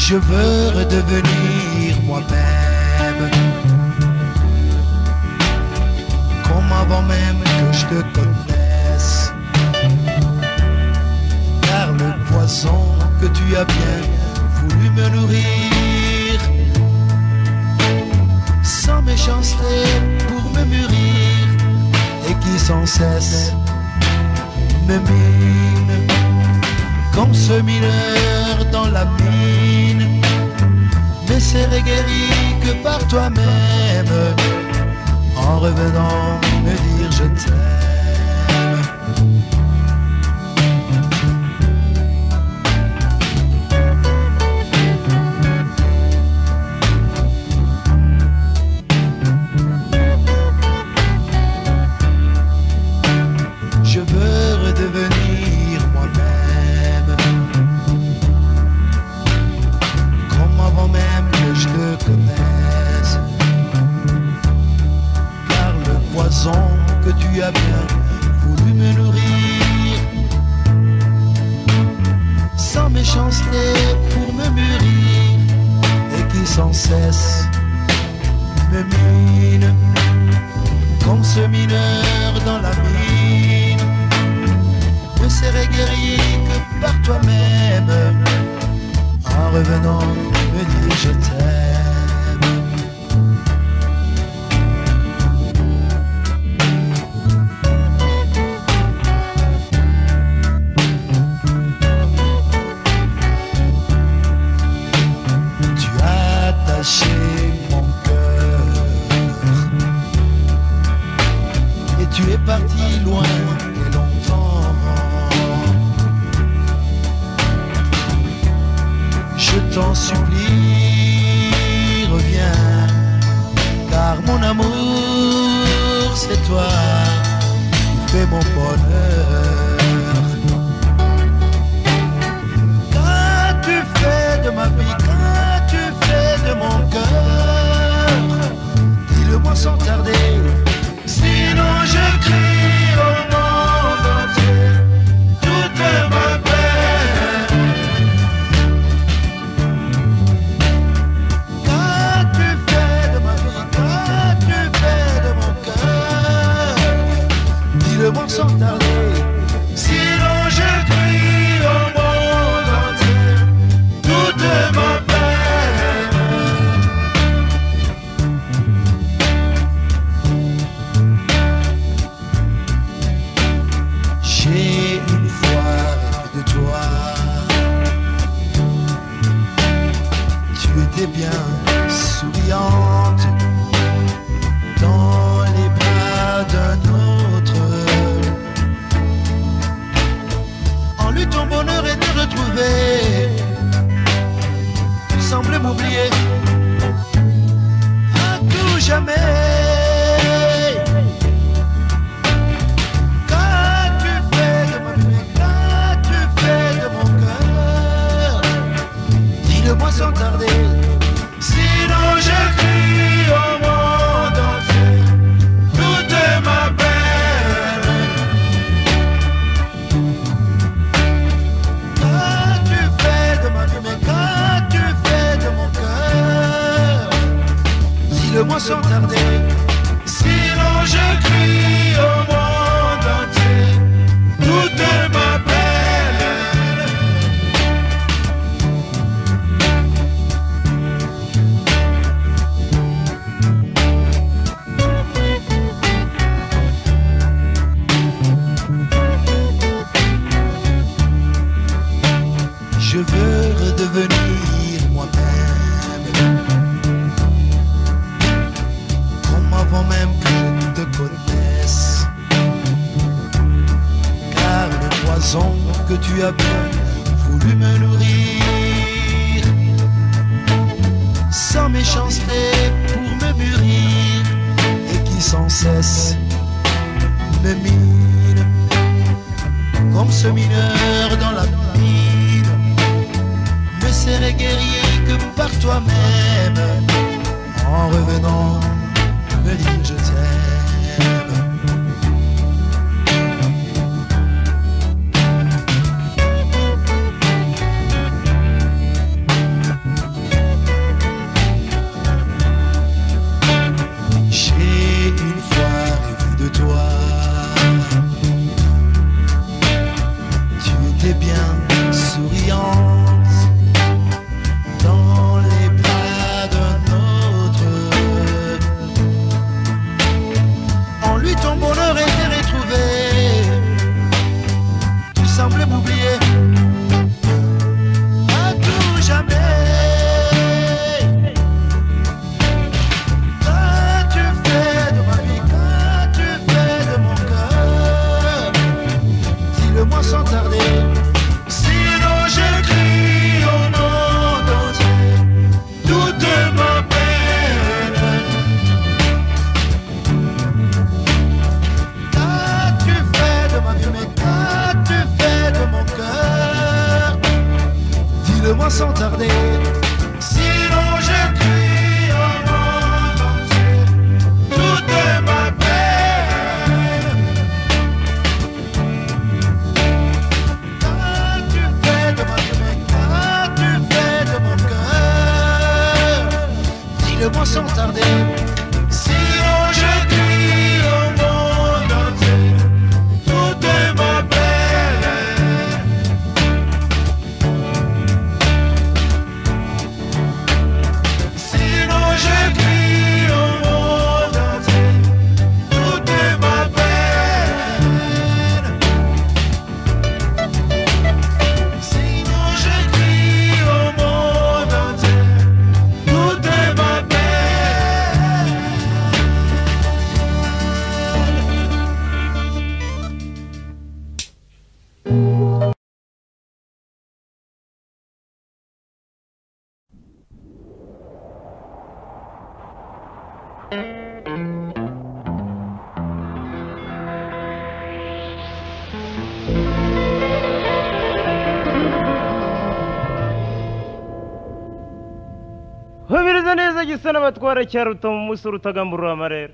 Je veux redevenir moi-même, comme avant même que je te connaisse, car le poison poison que tu as bien voulu me nourrir, sans méchanceté pour me mûrir, et qui sans cesse me mine, comme ce mineur dans la mine, ne serait guéri que par toi-même, en revenant me dire je t'aime. Je veux redevenir moi-même, comme avant même que je te connaisse, car le poison que tu as bien voulu me nourrir, sans méchanceté pour me mûrir, et qui sans cesse me mine, comme ce mineur dans la mine, ne serait guéri que par toi-même, en revenant me dire je t'aime. Tu as attaché mon cœur et tu es parti loin et longtemps. Je t'en supplie, reviens, car mon amour, c'est toi qui fais mon bonheur. Qu'as-tu fait de ma vie, qu'as-tu fait de mon cœur? Dis-le-moi sans tarder, sinon je crie au monde entier toute ma peine. Dis-le-moi sans tarder, sinon je crie au monde entier toute ma peine. J'ai une fois rêvé de toi, tu étais bien souriante dans les bras d'un autre. En lui ton bonheur est de retrouver, tu sembles m'oublier à tout jamais. Qu'as-tu fait de ma vie, qu'as-tu fait de mon cœur? Dis-le-moi sans tarder, sinon je crie au monde entier toute ma peine. Qu'as-tu fait de ma vie, mais qu'as-tu fait de mon cœur? Dis-le-moi sans tarder, sinon je crie au monde entier toute ma peine. Je veux redevenir moi-même, comme avant même que je te connaisse, car le poison que tu as bien voulu me nourrir, sans méchanceté pour me mûrir, et qui sans cesse me mine, comme ce mineur dans la mine, ne serait guéri que par toi-même, en revenant me dire je t'aime. J'ai une fois rêvé de toi, tu étais bien souriant gisa n'abatwara cyaruta mu musoro utagamburura amarera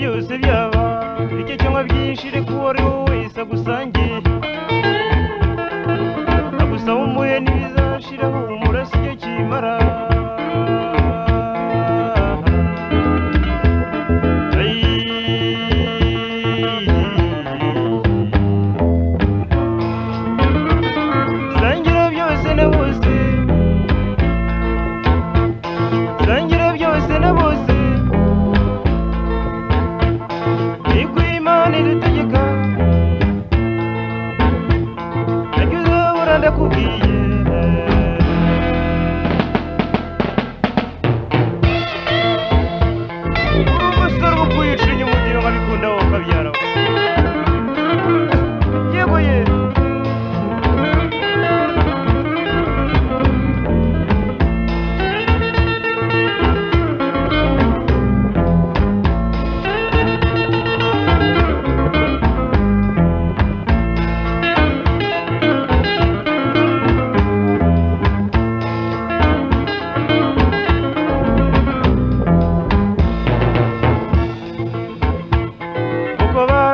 byose byaba bike cyangwa byinshi reka uwo ari we wese agusangiye agusaba umuhe ntibizashiraho umurasi icyo kimara sangira byose na bose sangira byose na bose nidutegeka nabyo uzabura ndakubwiye umusore uba ukwica inyuma ugira ngo abikunda wowe ukabyara yego ye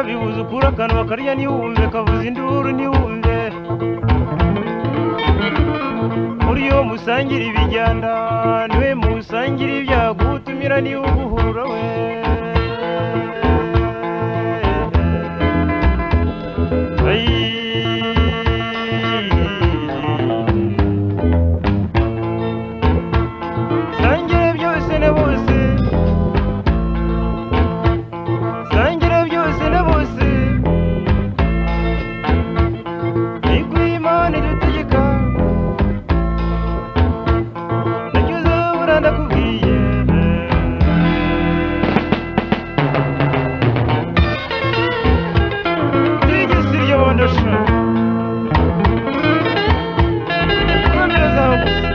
bibuze ukura akantu bakarya ntiwumve kavuza induru ntiwumve muri yo musangira ibijyanda niwe musangira ibyago utumira niwe uguhurura we sangira byose na bose sangira byose na bose Imana idutegeka nabyo uzabura ndakubwiye tigisi ry'abondosha kamera zawe gusa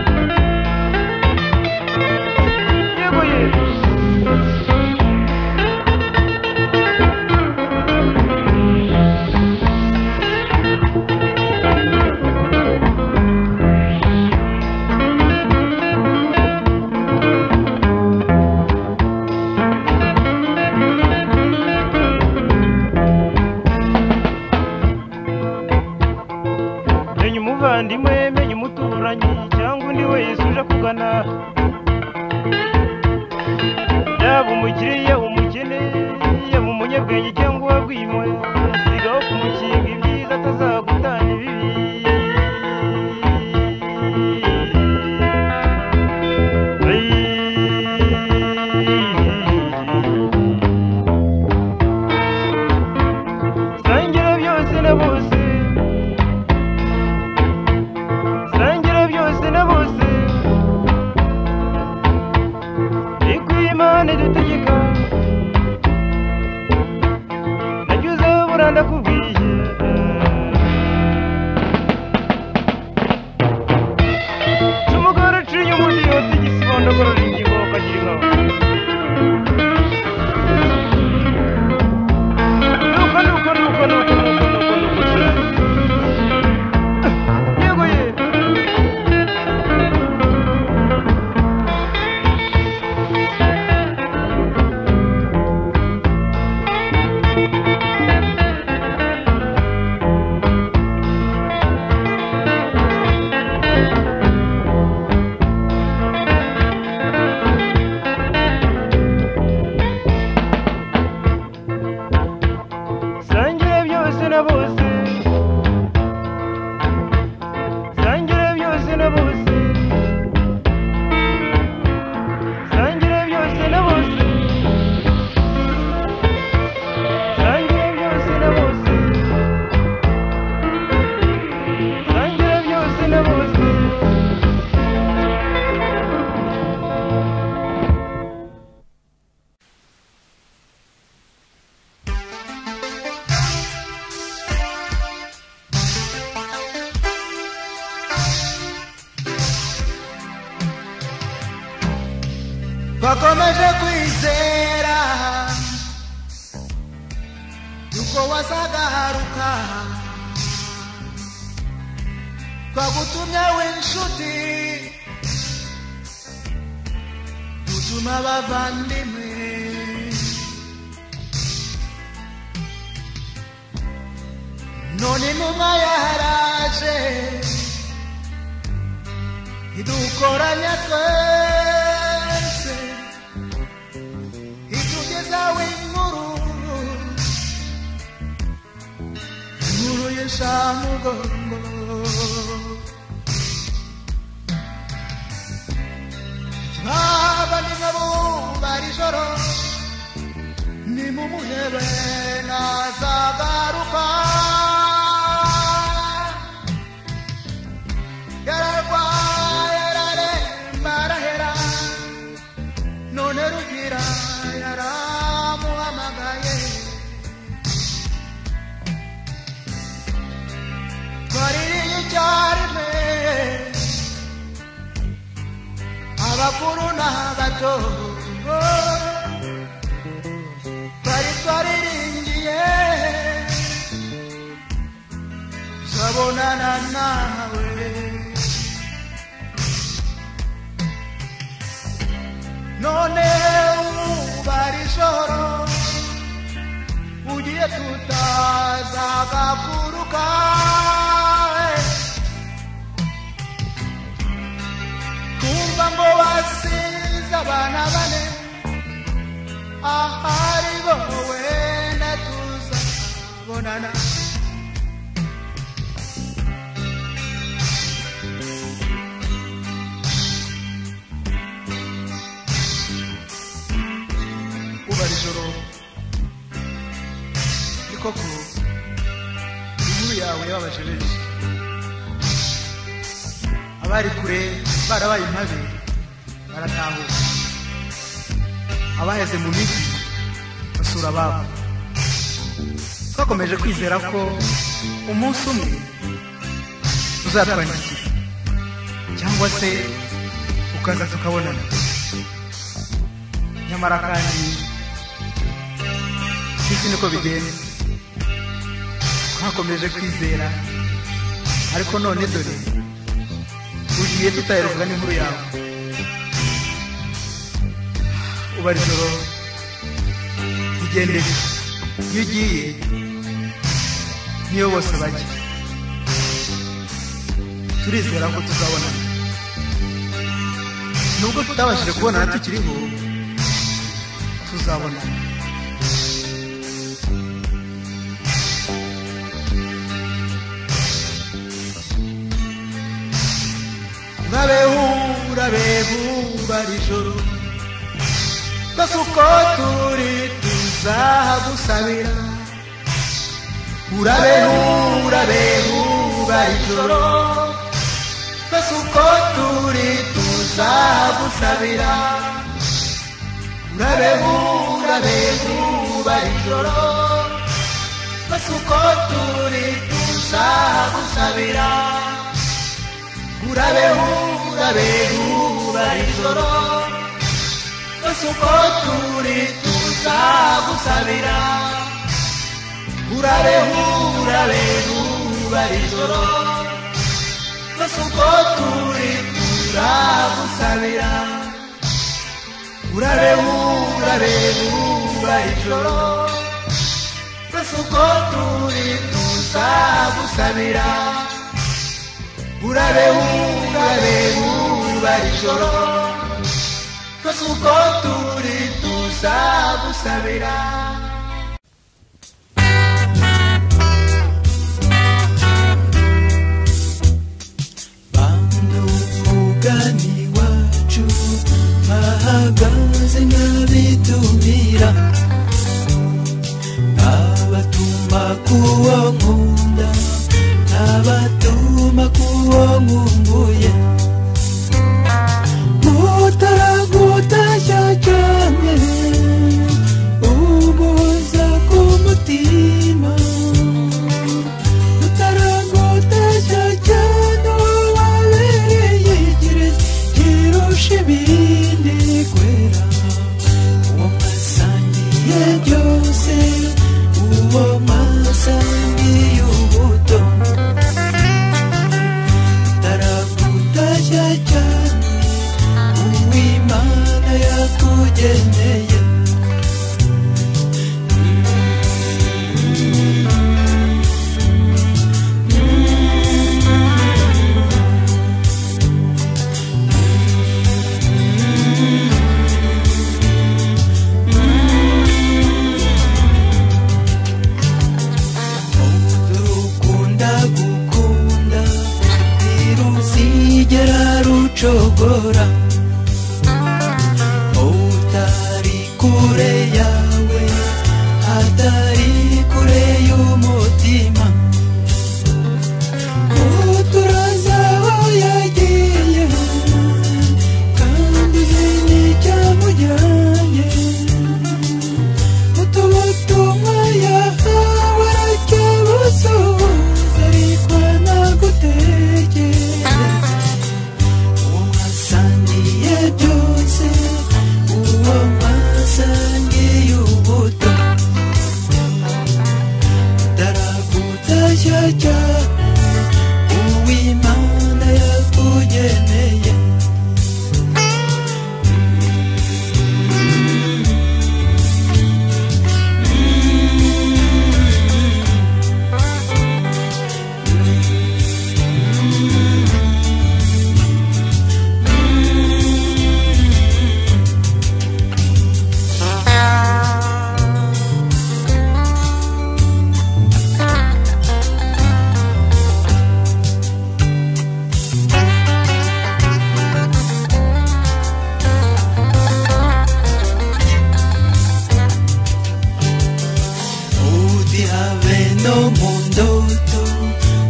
yego yego menya umuvandimwe menya umuturanyi cyangwa undi wese uje kugana yaba umukire yaba umukene yaba umunyabwenge cyangwa uwabwimwe sigaho kumukinga ibyiza atazagutana ibibi sangira byose na bose sangira byose na bose niko Imana idutegeka nabyo uzabura ndakubwiye twakomeje kwizera yuko wazagaruka twagutumye w'inshuti dutuma abavandimwe none intumwa yaraje idukoranya twese itugezaho inkuru y'ishamugongo abavandimwe bari ijoro nimumuhebe nazagaruka yararwaye araremba arahera none rugira yaramuhamagaye twaririye icyarimwe abakuru n'abato twari twariringiye tuzabonana nawe none ubara ijoro ugiye tutazagakuruka kumva ngo wasize abana bane ahari wowe natuzabonana ubara ijoro ni koko inkuru yawe yababaje benshi abari kure barabaye impabe baratahuka abaheze mu migi basura ababo twakomeje kwizera ko umunsi umwe uzatwandikira cyangwa se ukaza tukabonana nyamara kandi sisi niko bigenda twakomeje kwizera ariko none dore ugiye tutaheruka n'inkuru yawe ubara ijoro ugendere iyo ugiye niyo bose bajya turizera ko tuzabonana nubwo tutabashije kubonana tukiriho tuzabonana urabehura behura ijoro twese uko turi tuzagusabira urabehura behura ijoro twese uko turi tuzagusabira urabehura behura ijoro twese uko turi tuzagusabira urabehura behura ijoro twese uko turi tuzagusabira urabehura behura ijoro twese uko turi tuzagusabira urabehura behura ijoro twese uko turi tuzagusabira urabehura behura ijoro twese uko turi tuzagusabira bando mugani wacu bahagaze nkabitumira abatuma kuwo nkunda abatuma kuwo nkumbuye mutaragutashya cyane ubu gushogora utari kure yawe atari kure y'umutima uturaza aho yagiye kandi uzi n'icyamujyanye utubutumwa yahawe aracyabusuhuza ariko nagutegereza uwo mwasangiye byose uwo mwasangiye ubuto utaragutashya cyane uw'Imana yakugeneye no mu ndoto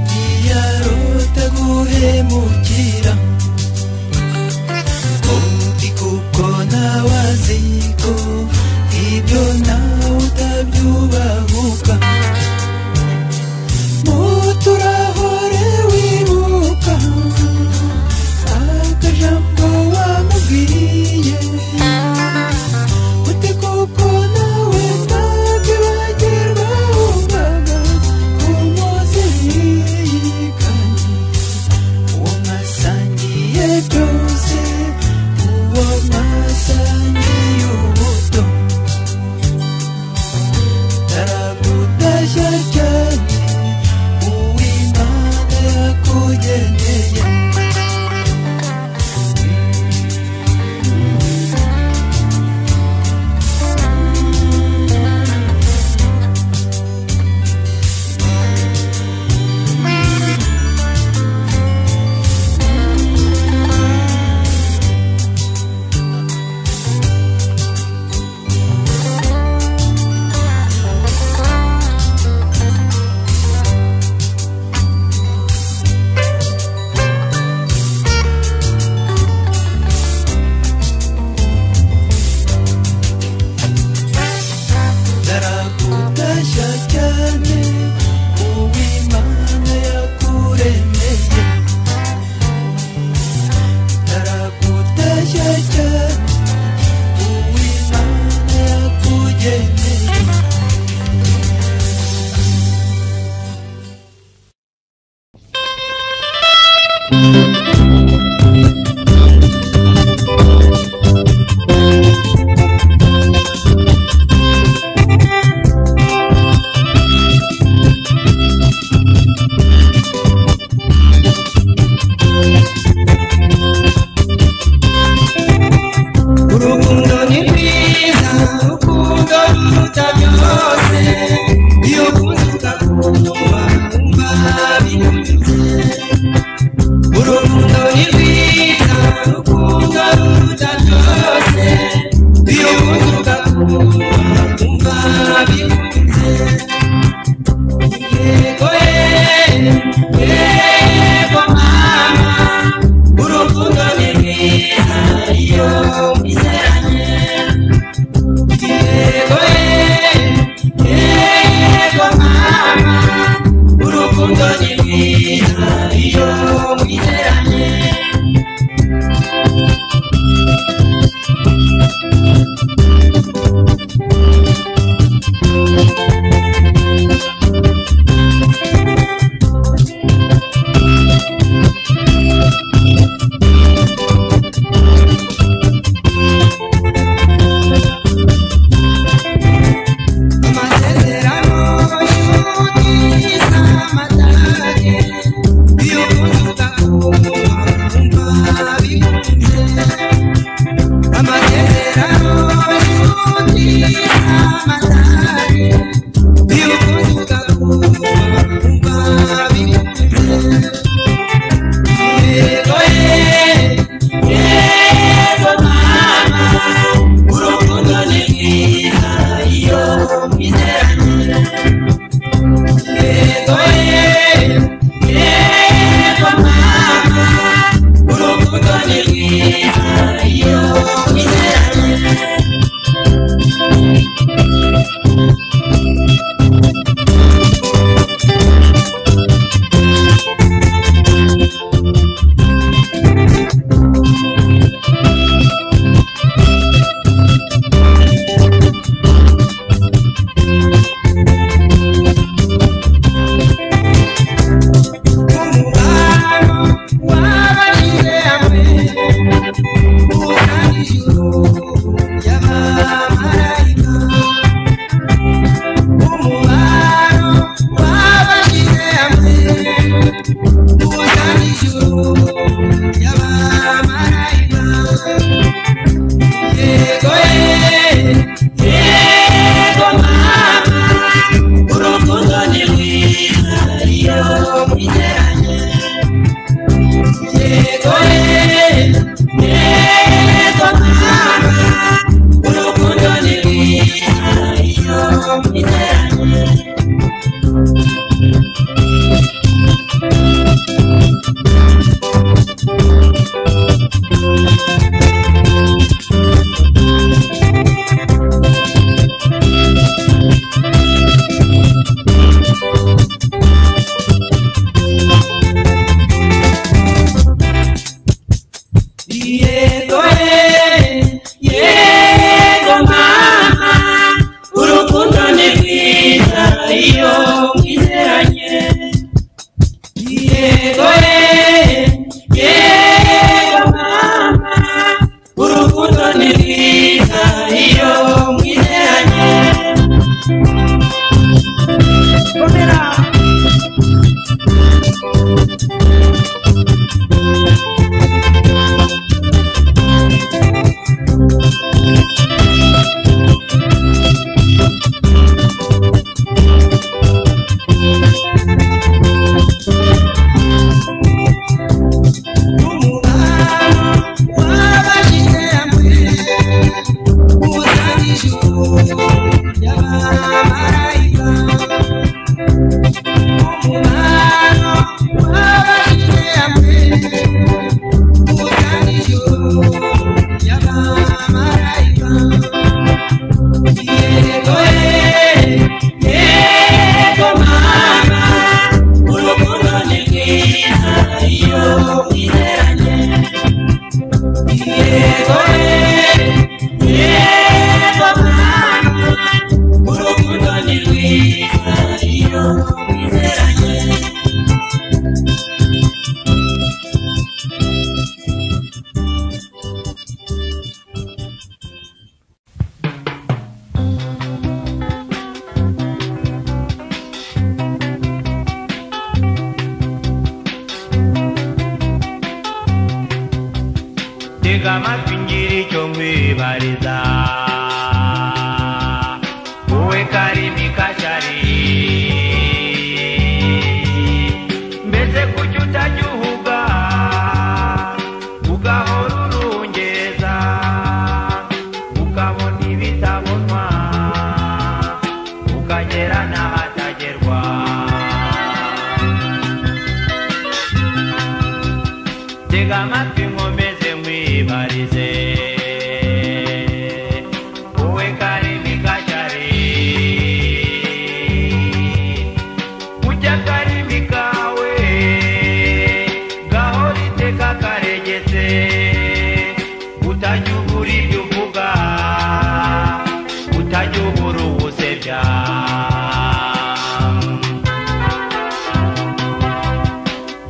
ntiyarota guhemukira uti kuko nawe azi ko ibyo nawe utabyubahuka muturahore wibuka akajambo wamubwiye uti kuko nawe ntakwibagirwa umvaga umuzi yiganye uwo mwasangiye byose uwo mwasangiye ubuto taragutashya cyane uw'Imana yakugeneye taragutashya cyane uw'Imana yakuremeye taragutashya cyane uw'Imana yakugeneye urukundo ni rwiza urukundo ruruta byose iyo ukunze ugakumva wumva binyuze urukundo ni rwiza urukundo ruruta byose iyo ukunze ugakumva wumva binyuze yego yego mama urukundo ni rwiza iyo mwizeranye yego yego mama urukundo ni rwiza iyo mwizeranye amasezerano y'ubutisa amatage iyo ukunze ugakumva bikunze amasezerano y'ubutisa amatage iyo ukunze ugakumva bikunze yego yego yego mama urukundo ni rwiza iyo mwizeranye komera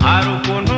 Harukuntu